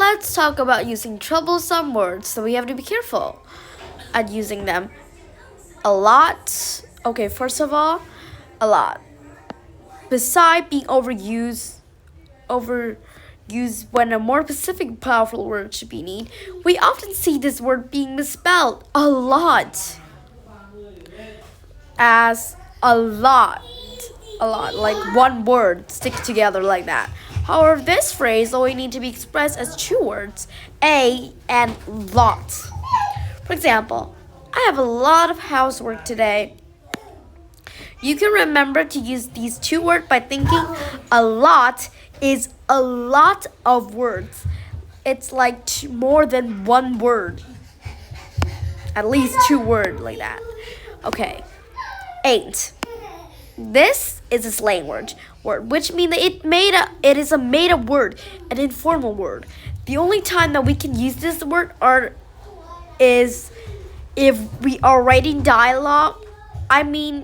let's talk about using troublesome words. So we have to be careful at using them. A lot. Okay, first of all, a lot. Beside being overused when a more specific, powerful word should be needed, we often see this word being misspelled a lot. As a lot, like one word stick together like that. However, this phrase only need to be expressed as two words, a and lot. For example, I have a lot of housework today. You can remember to use these two words by thinking a lot is a lot of words. It's like more than one word. At least two words like that. Okay. Ain't. This is a slang word, which means that it is a made-up word, an informal word. The only time that we can use this word is if we are writing dialogue. I mean,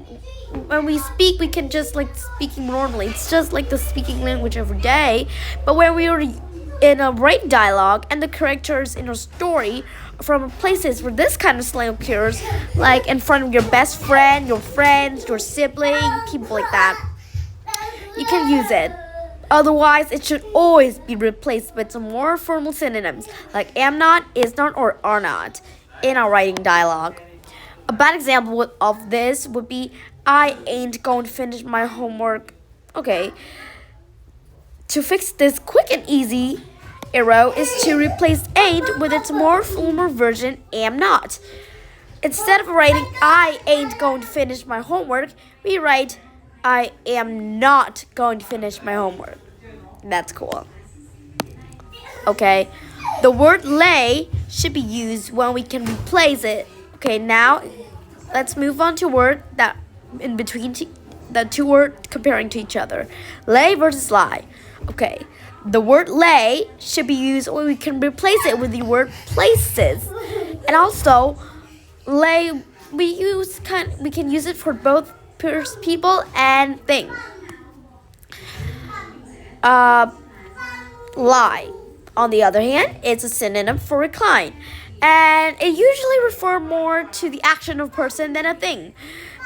when we speak, we can just like speaking normally. It's just like the speaking language every day. But when we are in a writing dialogue and the characters in a story from places where this kind of slang occurs, like in front of your best friend, your friends, your sibling, people like that, you can use it. Otherwise, it should always be replaced with some more formal synonyms like am not, is not, or are not in our writing dialogue. A bad example of this would be I ain't going to finish my homework. Okay. To fix this quick and easy error is to replace ain't with its more formal version, am not. Instead of writing I ain't going to finish my homework, we write I am not going to finish my homework. That's cool. Okay. The word lay should be used when we can replace it. Okay, now let's move on to word that in between the two words comparing to each other. Lay versus lie. Okay. The word lay should be used when we can replace it with the word places. And also, lay we can use it for both people and thing. Lie, on the other hand, it's a synonym for recline, and it usually refers more to the action of person than a thing.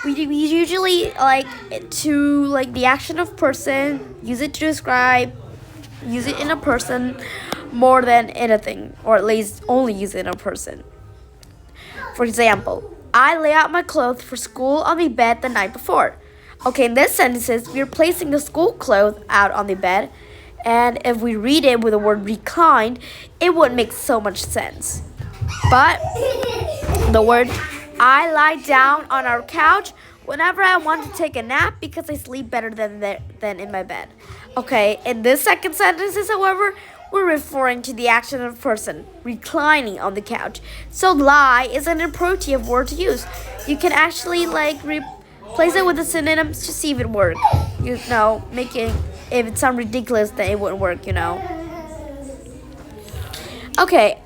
We usually like the action of person, use it to describe. Use it in a person more than in a thing, or at least only use it in a person. For example, I lay out my clothes for school on the bed the night before. Okay, in this sentences, we are placing the school clothes out on the bed, and if we read it with the word reclined, it wouldn't make so much sense. But the word I lie down on our couch whenever I want to take a nap because I sleep better than in my bed. Okay, in this second sentence, however, we're referring to the action of a person reclining on the couch. So lie is an appropriate word to use. You can actually replace it with the synonyms to see if it works. You know, making if it sounds ridiculous, then it wouldn't work. Okay.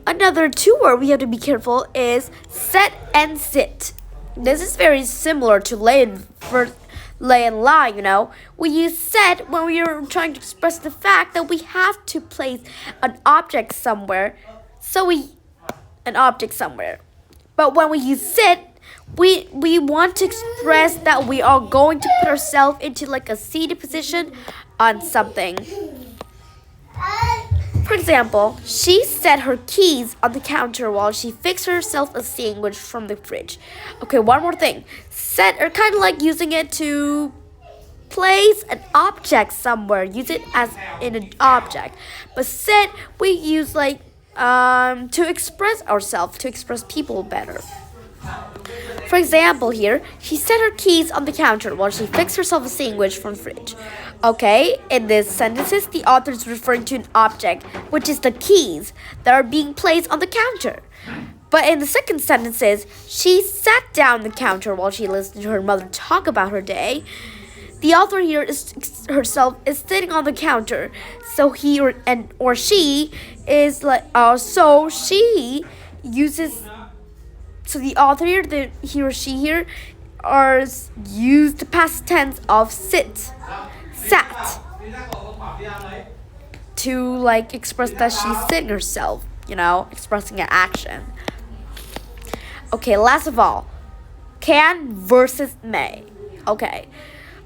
Another two word we have to be careful is set and sit. This is very similar to lay and lie, We use set when we are trying to express the fact that we have to place an object somewhere. But when we use sit, we want to express that we are going to put ourselves into like a seated position on something. For example, she set her keys on the counter while she fixed herself a sandwich from the fridge. Okay, one more thing. Set are kind of like using it to place an object somewhere. Use it as in an object. But set we use to express ourselves, to express people better. For example, here, she set her keys on the counter while she fixed herself a sandwich from the fridge. Okay, in these sentences, the author is referring to an object, which is the keys that are being placed on the counter. But in the second sentences, she sat down on the counter while she listened to her mother talk about her day. The author here herself is sitting on the counter, so he or she is so she uses. So the author here, he or she here, use the past tense of sat to like express that she's sitting herself, expressing an action. Okay, last of all, can versus may. Okay.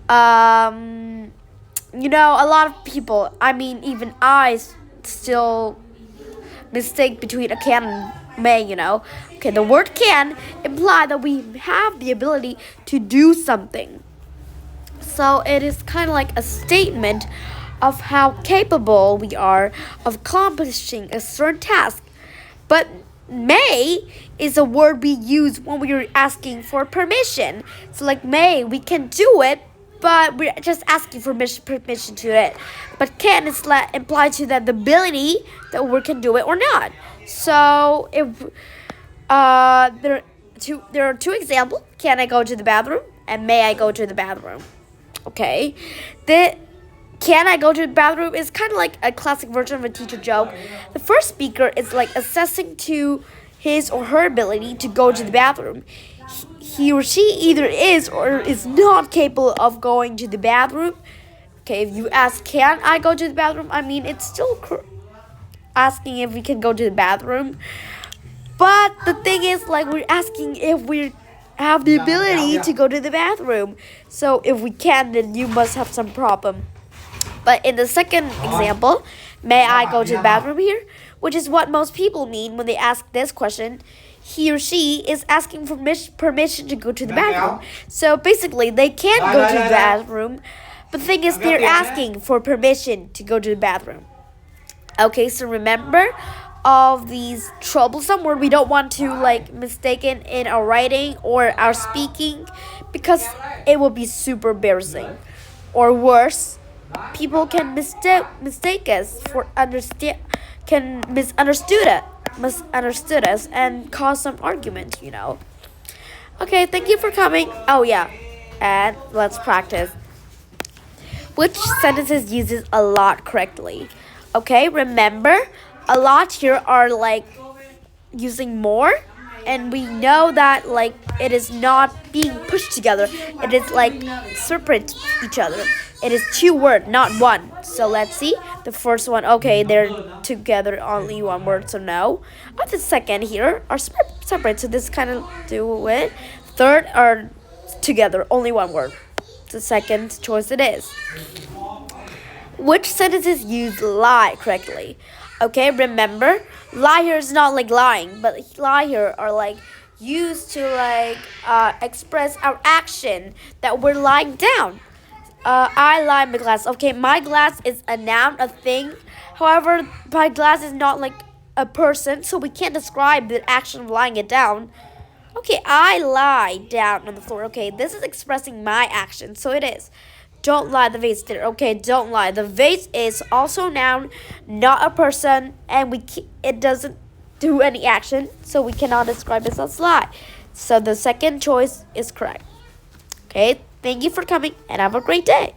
A lot of people, I mean, even I still mistake between a can and may. Okay, the word can imply that we have the ability to do something. So it is kind of like a statement of how capable we are of accomplishing a certain task. But may is a word we use when we're asking for permission. So like may, we can do it, but we're just asking for permission to it. But can is implied to that the ability that we can do it or not. So if there are two examples. Can I go to the bathroom? And may I go to the bathroom? Okay. The can I go to the bathroom is kind of like a classic version of a teacher joke. The first speaker is like assessing to his or her ability to go to the bathroom. He or she either is or is not capable of going to the bathroom. Okay, if you ask, can I go to the bathroom? I mean, it's still asking if we can go to the bathroom. But the thing is, like, we're asking if we have the ability to go to the bathroom. So if we can, then you must have some problem. But in the second example, may I go to the bathroom here? Which is what most people mean when they ask this question. He or she is asking for permission to go to the bathroom. So basically, they can't go to the bathroom. But the thing is, they're asking for permission to go to the bathroom. Okay, so remember of these troublesome where we don't want to like mistaken in our writing or our speaking, because it will be super embarrassing. Or worse, people can mistake us for misunderstood us and cause some argument. Okay, thank you for coming. Oh yeah, and let's practice. Which sentences uses a lot correctly? Okay, remember, a lot here are like using more, and we know that like it is not being pushed together. It is like separate each other. It is two words, not one. So let's see. The first one, okay, they're together, only one word, so no. But the second here are separate, so this kind of do it. Third are together, only one word. The second choice it is. Which sentences use lie correctly? Okay, remember, lie here is not like lying, but lie here are like used to like express our action that we're lying down. I lie my glass. Okay, my glass is a noun, a thing. However, my glass is not like a person, so we can't describe the action of lying it down. Okay, I lie down on the floor. Okay, this is expressing my action, so it is. Don't lie, the vase did it. Okay, don't lie. The vase is also a noun, not a person, and it doesn't do any action, so we cannot describe it as lie. So the second choice is correct. Okay, thank you for coming, and have a great day.